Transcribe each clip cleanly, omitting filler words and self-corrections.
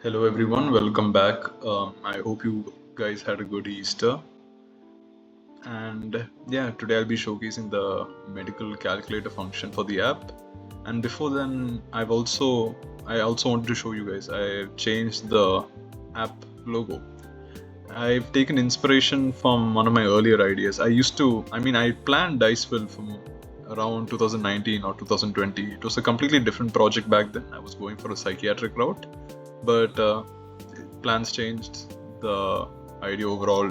Hello everyone, welcome back. I hope you guys had a good Easter. And yeah, today I'll be showcasing the medical calculator function for the app. And before then, I also wanted to show you guys I've changed the app logo. I've taken inspiration from one of my earlier ideas. I planned DiceWill from around 2019 or 2020. It was a completely different project back then. I was going for a psychiatric route, but plans changed. The idea overall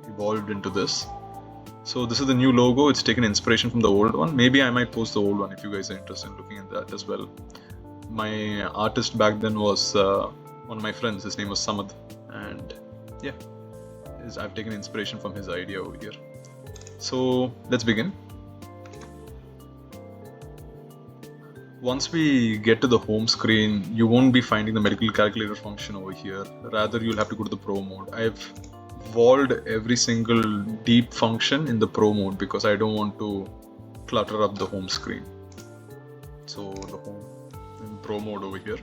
evolved into this. So this is the new logo. It's taken inspiration from the old one. Maybe I might post the old one if you guys are interested in looking at that as well. My artist back then was one of my friends. His name was Samad, and yeah, I've taken inspiration from his idea over here. So let's begin. Once we get to the home screen, you won't be finding the medical calculator function over here. Rather, you'll have to go to the pro mode. I've walled every single deep function in the pro mode because I don't want to clutter up the home screen. So the home in pro mode over here.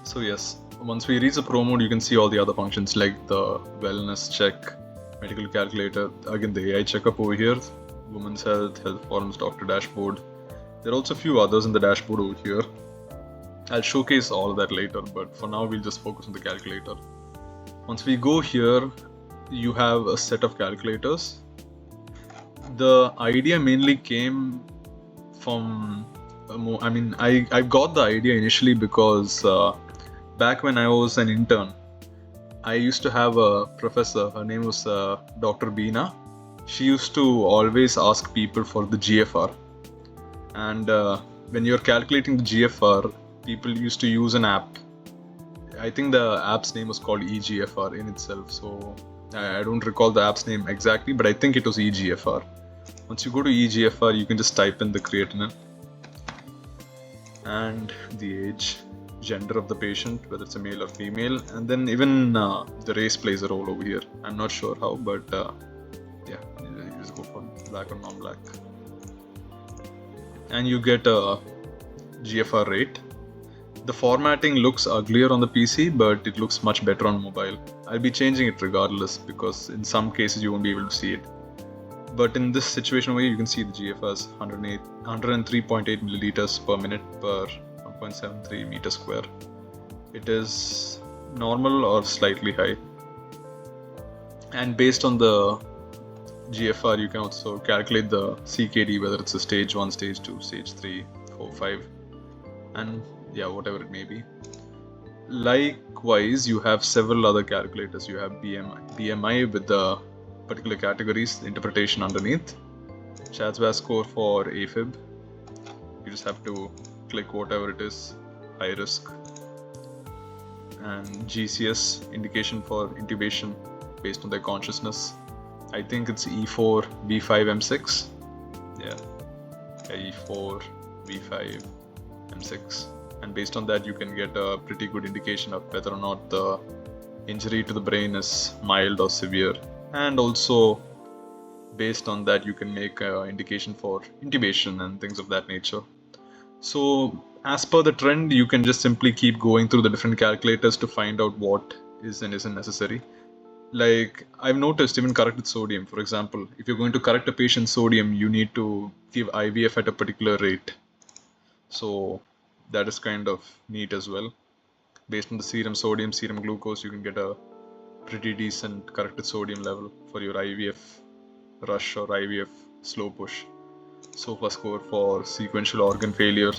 So yes, once we reach the pro mode, you can see all the other functions like the wellness check, medical calculator, again the AI checkup over here, women's health, health forums, doctor dashboard. There are also a few others in the dashboard over here. I'll showcase all of that later, but for now we'll just focus on the calculator. Once we go here, you have a set of calculators. The idea mainly came from, I got the idea initially because back when I was an intern, I used to have a professor. Her name was Dr. Beena. She used to always ask people for the GFR, and when you're calculating the GFR, people used to use an app. I think the app's name was called eGFR in itself, so I don't recall the app's name exactly, but I think it was eGFR. Once you go to eGFR, you can just type in the creatinine and the age, gender of the patient, whether it's a male or female, and then even the race plays a role over here. I'm not sure how, but yeah, you just go for black or non-black, and you get a GFR rate. The formatting looks uglier on the PC, but it looks much better on mobile. I'll be changing it regardless because in some cases you won't be able to see it. But in this situation where you can see the GFRs 103.8 milliliters per minute per 1.73 meter square. It is normal or slightly high. And based on the GFR, you can also calculate the CKD, whether it's a stage 1, stage 2, stage 3, 4, 5, and yeah, whatever it may be. Likewise, you have several other calculators. You have BMI with the particular categories, the interpretation underneath, CHA₂DS₂-VASc score for AFib. You just have to click whatever it is, high risk, and GCS, indication for intubation based on their consciousness. I think it's E4, V5, M6. Yeah, E4, V5, M6. And based on that, you can get a pretty good indication of whether or not the injury to the brain is mild or severe. And also, based on that, you can make an indication for intubation and things of that nature. So, as per the trend, you can just simply keep going through the different calculators to find out what is and isn't necessary. Like, I've noticed even corrected sodium, for example, if you're going to correct a patient's sodium, you need to give IVF at a particular rate. So that is kind of neat as well. Based on the serum sodium, serum glucose, you can get a pretty decent corrected sodium level for your IVF rush or IVF slow push. SOFA score for sequential organ failure,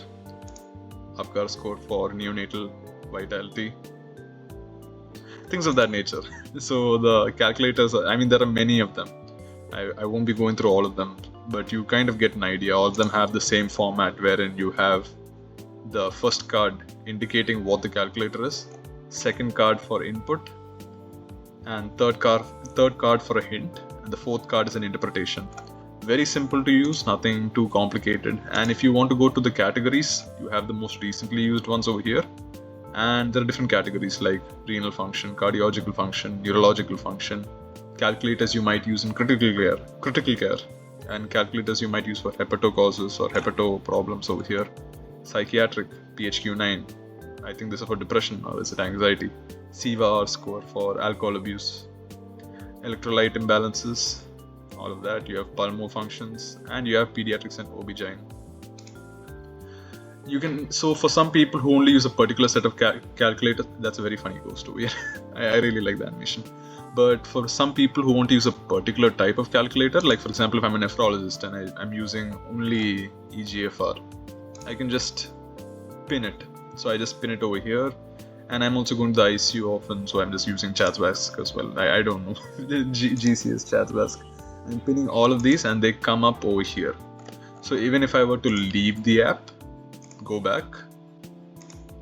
APGAR score for neonatal vitality, things of that nature. So the calculators, there are many of them. I won't be going through all of them, but you kind of get an idea. All of them have the same format wherein you have the first card indicating what the calculator is, second card for input, and third card for a hint, and the fourth card is an interpretation. Very simple to use, nothing too complicated. And if you want to go to the categories, you have the most recently used ones over here. And there are different categories like renal function, cardiological function, neurological function, calculators you might use in critical care, and calculators you might use for hepatocauses or hepato problems over here. psychiatric, PHQ-9. I think this is for depression, or is it anxiety? CHA₂DS₂-VASc score for alcohol abuse. Electrolyte imbalances, all of that. You have pulmo functions, and you have pediatrics and OB/GYN. You can, so for some people who only use a particular set of calculators, that's a very funny ghost story. I really like the animation. But for some people who want to use a particular type of calculator, like for example, if I'm a nephrologist and I'm using only EGFR, I can just pin it. So I just pin it over here, and I'm also going to the ICU often, so I'm just using CHA₂DS₂-VASc as well. I don't know, GCS CHA₂DS₂-VASc. I'm pinning all of these and they come up over here. So even if I were to leave the app, go back,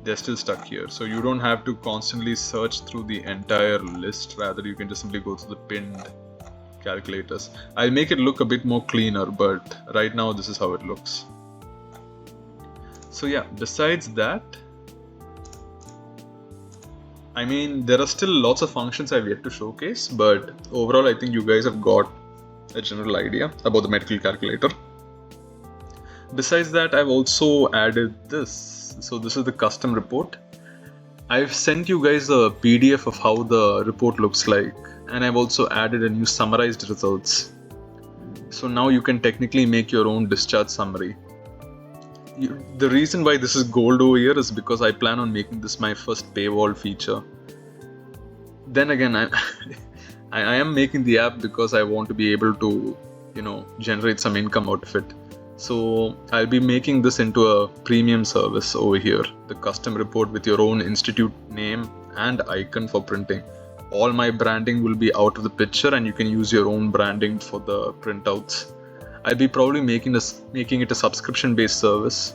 they're still stuck here. So you don't have to constantly search through the entire list, rather you can just simply go to the pinned calculators. I'll make it look a bit more cleaner, but right now this is how it looks. So yeah, besides that, I mean, there are still lots of functions I've yet to showcase, but overall I think you guys have got a general idea about the medical calculator. Besides that, I've also added this. So this is the custom report. I've sent you guys a PDF of how the report looks like, and I've also added a new summarized results. So now you can technically make your own discharge summary. The reason why this is gold over here is because I plan on making this my first paywall feature. Then again, I am making the app because I want to be able to, generate some income out of it. So I'll be making this into a premium service over here, the custom report with your own institute name and icon for printing. All my branding will be out of the picture, and you can use your own branding for the printouts. I'll be probably making it a subscription-based service.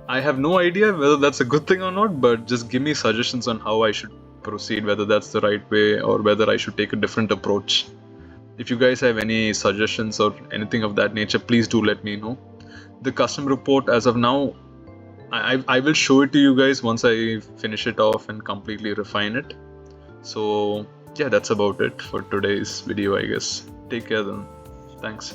I have no idea whether that's a good thing or not, but just give me suggestions on how I should proceed, whether that's the right way or whether I should take a different approach. If you guys have any suggestions or anything of that nature, please do let me know. The custom report, as of now, I will show it to you guys once I finish it off and completely refine it. So yeah, that's about it for today's video, I guess. Take care then. Thanks.